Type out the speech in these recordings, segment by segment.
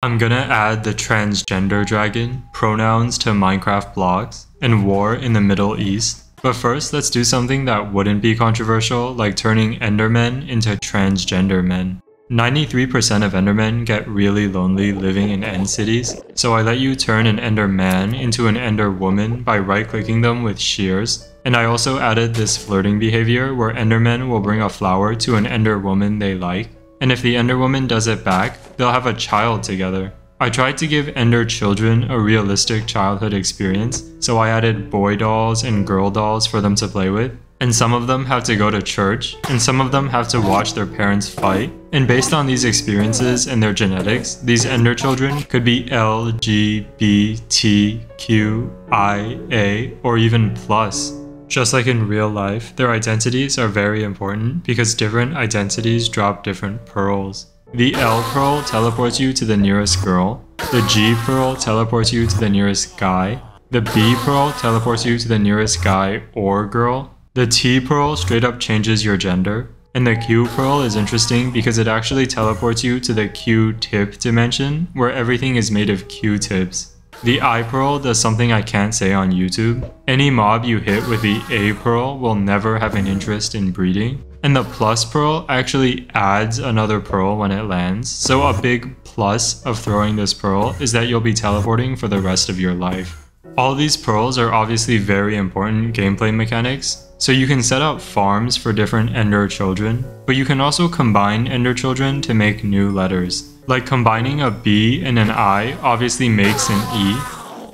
I'm gonna add the transgender dragon, pronouns to Minecraft blocks, and war in the Middle East. But first, let's do something that wouldn't be controversial, like turning Endermen into transgender men. 93% of Endermen get really lonely living in end cities, so I let you turn an Enderman into an Ender woman by right-clicking them with shears. And I also added this flirting behavior where Endermen will bring a flower to an Ender woman they like, and if the Ender woman does it back, they'll have a child together. I tried to give Ender children a realistic childhood experience, so I added boy dolls and girl dolls for them to play with. And some of them have to go to church, and some of them have to watch their parents fight. And based on these experiences and their genetics, these Ender children could be L, G, B, T, Q, I, A, or even plus. Just like in real life, their identities are very important because different identities drop different pearls. The L pearl teleports you to the nearest girl, the G pearl teleports you to the nearest guy, the B pearl teleports you to the nearest guy or girl, the T pearl straight up changes your gender, and the Q pearl is interesting because it actually teleports you to the Q-tip dimension where everything is made of Q-tips. The I pearl does something I can't say on YouTube. Any mob you hit with the A pearl will never have an interest in breeding. And the plus pearl actually adds another pearl when it lands, so a big plus of throwing this pearl is that you'll be teleporting for the rest of your life. All these pearls are obviously very important gameplay mechanics, so you can set up farms for different Ender children, but you can also combine Ender children to make new letters. Like combining a B and an I obviously makes an E,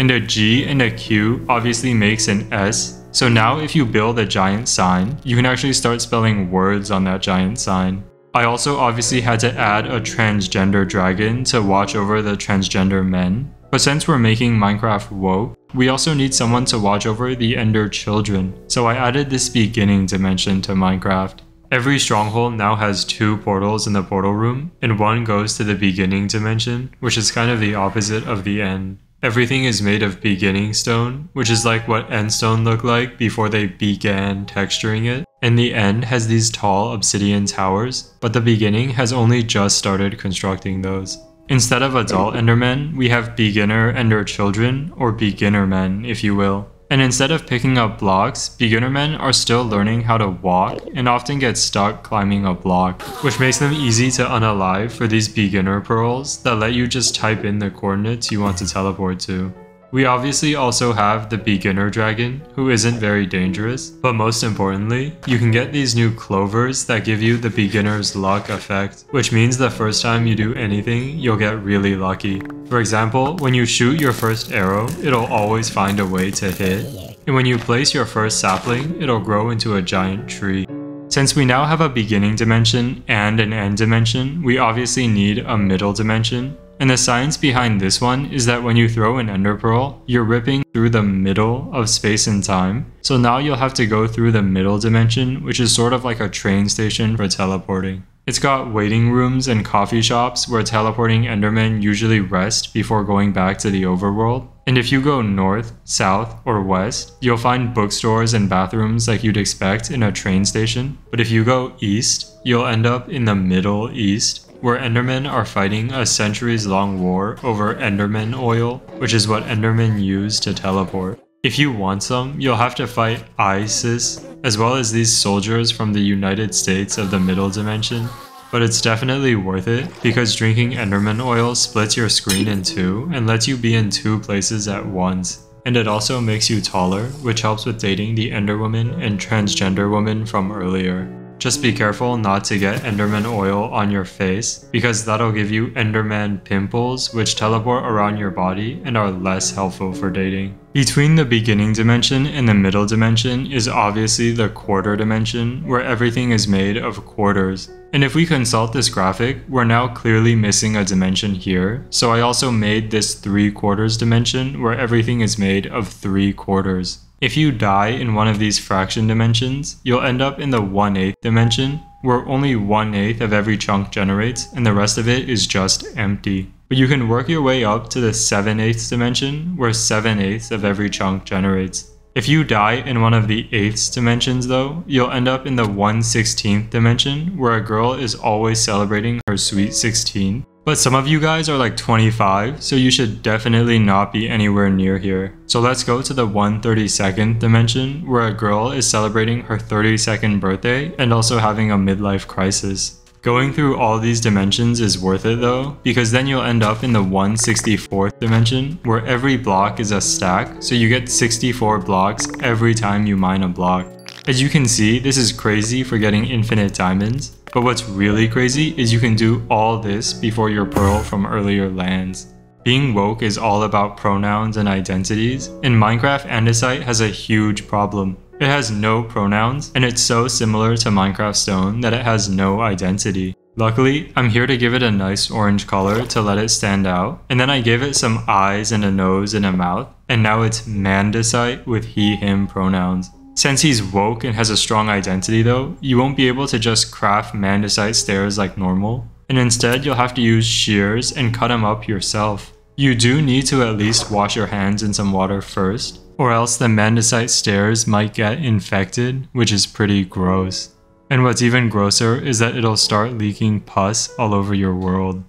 and a G and a Q obviously makes an S. So now if you build a giant sign, you can actually start spelling words on that giant sign. I also obviously had to add a transgender dragon to watch over the transgender men. But since we're making Minecraft woke, we also need someone to watch over the Ender children. So I added this beginning dimension to Minecraft. Every stronghold now has 2 portals in the portal room, and one goes to the beginning dimension, which is kind of the opposite of the end. Everything is made of beginning stone, which is like what end stone looked like before they began texturing it. And the end has these tall obsidian towers, but the beginning has only just started constructing those. Instead of adult Endermen, we have beginner Ender children, or beginner men, if you will. And instead of picking up blocks, beginner men are still learning how to walk and often get stuck climbing a block, which makes them easy to unalive for these beginner pearls that let you just type in the coordinates you want to teleport to. We obviously also have the beginner dragon, who isn't very dangerous, but most importantly, you can get these new clovers that give you the beginner's luck effect, which means the first time you do anything, you'll get really lucky. For example, when you shoot your first arrow, it'll always find a way to hit, and when you place your first sapling, it'll grow into a giant tree. Since we now have a beginning dimension and an end dimension, we obviously need a middle dimension. And the science behind this one is that when you throw an Ender Pearl, you're ripping through the middle of space and time. So now you'll have to go through the middle dimension, which is sort of like a train station for teleporting. It's got waiting rooms and coffee shops where teleporting Endermen usually rest before going back to the overworld. And if you go north, south, or west, you'll find bookstores and bathrooms like you'd expect in a train station. But if you go east, you'll end up in the Middle East, where Endermen are fighting a centuries-long war over Enderman oil, which is what Endermen use to teleport. If you want some, you'll have to fight ISIS, as well as these soldiers from the United States of the Middle Dimension. But it's definitely worth it, because drinking Enderman oil splits your screen in 2 and lets you be in 2 places at once. And it also makes you taller, which helps with dating the Ender woman and transgender woman from earlier. Just be careful not to get Enderman oil on your face, because that'll give you Enderman pimples, which teleport around your body and are less helpful for dating. Between the beginning dimension and the middle dimension is obviously the quarter dimension, where everything is made of quarters. And if we consult this graphic, we're now clearly missing a dimension here, so I also made this 3/4 dimension where everything is made of 3/4. If you die in one of these fraction dimensions, you'll end up in the 1/8 dimension, where only 1/8 of every chunk generates and the rest of it is just empty. But you can work your way up to the 7/8 dimension, where 7/8 of every chunk generates. If you die in one of the 8th dimensions though, you'll end up in the 1/16th dimension, where a girl is always celebrating her sweet 16, But some of you guys are like 25, so you should definitely not be anywhere near here. So let's go to the 1/32nd dimension, where a girl is celebrating her 32nd birthday and also having a midlife crisis. Going through all these dimensions is worth it though, because then you'll end up in the 1/64th dimension, where every block is a stack, so you get 64 blocks every time you mine a block. As you can see, this is crazy for getting infinite diamonds, but what's really crazy is you can do all this before your pearl from earlier lands. Being woke is all about pronouns and identities, and Minecraft Andesite has a huge problem. It has no pronouns, and it's so similar to Minecraft Stone that it has no identity. Luckily, I'm here to give it a nice orange color to let it stand out, and then I gave it some eyes and a nose and a mouth, and now it's Mandesite with he/him pronouns. Since he's woke and has a strong identity though, you won't be able to just craft Mandesite stairs like normal, and instead you'll have to use shears and cut them up yourself. You do need to at least wash your hands in some water first, or else the Mandesite stairs might get infected, which is pretty gross. And what's even grosser is that it'll start leaking pus all over your world.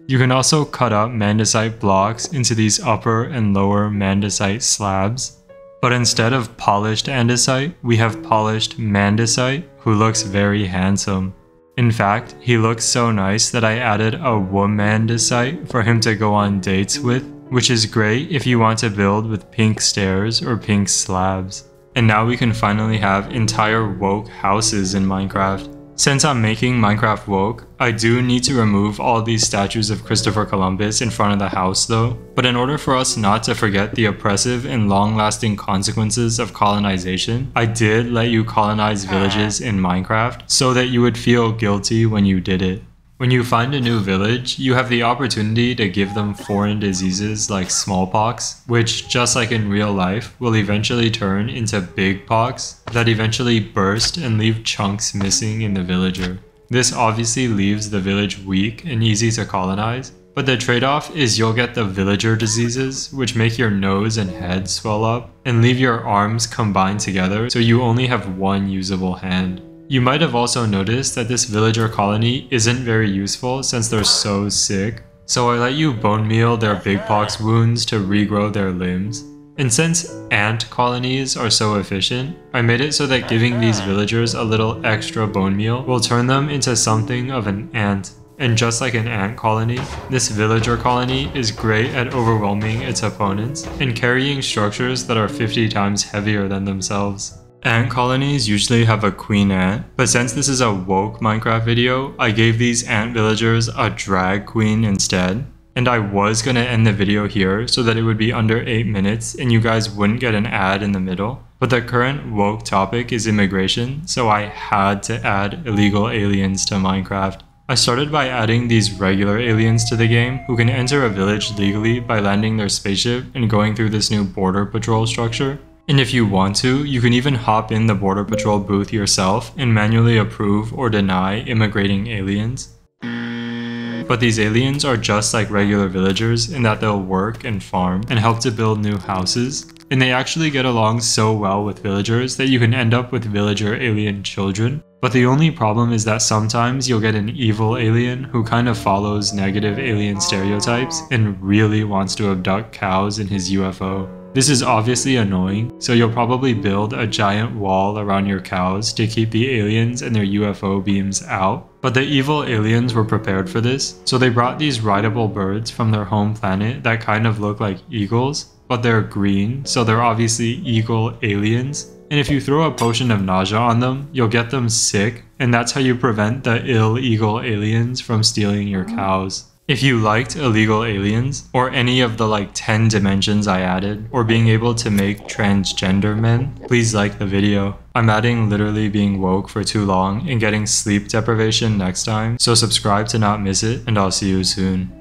You can also cut up Mandesite blocks into these upper and lower Mandesite slabs. But instead of polished andesite, we have polished Mandesite, who looks very handsome. In fact, he looks so nice that I added a Womandesite for him to go on dates with, which is great if you want to build with pink stairs or pink slabs. And now we can finally have entire woke houses in Minecraft. Since I'm making Minecraft woke, I do need to remove all these statues of Christopher Columbus in front of the house though. But in order for us not to forget the oppressive and long-lasting consequences of colonization, I did let you colonize villages in Minecraft so that you would feel guilty when you did it. When you find a new village, you have the opportunity to give them foreign diseases like smallpox, which, just like in real life, will eventually turn into big pox that eventually burst and leave chunks missing in the villager. This obviously leaves the village weak and easy to colonize, but the trade-off is you'll get the villager diseases, which make your nose and head swell up and leave your arms combined together so you only have one usable hand. You might have also noticed that this villager colony isn't very useful since they're so sick, so I let you bone meal their big pox wounds to regrow their limbs. And since ant colonies are so efficient, I made it so that giving these villagers a little extra bone meal will turn them into something of an ant. And just like an ant colony, this villager colony is great at overwhelming its opponents and carrying structures that are 50 times heavier than themselves. Ant colonies usually have a queen ant, but since this is a woke Minecraft video, I gave these ant villagers a drag queen instead. And I was gonna end the video here so that it would be under 8 minutes and you guys wouldn't get an ad in the middle. But the current woke topic is immigration, so I had to add illegal aliens to Minecraft. I started by adding these regular aliens to the game who can enter a village legally by landing their spaceship and going through this new border patrol structure. And if you want to, you can even hop in the border patrol booth yourself and manually approve or deny immigrating aliens. But these aliens are just like regular villagers in that they'll work and farm and help to build new houses. And they actually get along so well with villagers that you can end up with villager alien children. But the only problem is that sometimes you'll get an evil alien who kind of follows negative alien stereotypes and really wants to abduct cows in his UFO. This is obviously annoying, so you'll probably build a giant wall around your cows to keep the aliens and their UFO beams out. But the evil aliens were prepared for this, so they brought these rideable birds from their home planet that kind of look like eagles, but they're green, so they're obviously eagle aliens. And if you throw a potion of nausea on them, you'll get them sick, and that's how you prevent the illegal aliens from stealing your cows. If you liked illegal aliens, or any of the like 10 dimensions I added, or being able to make transgender men, please like the video. I'm adding literally being woke for too long and getting sleep deprivation next time, so subscribe to not miss it, and I'll see you soon.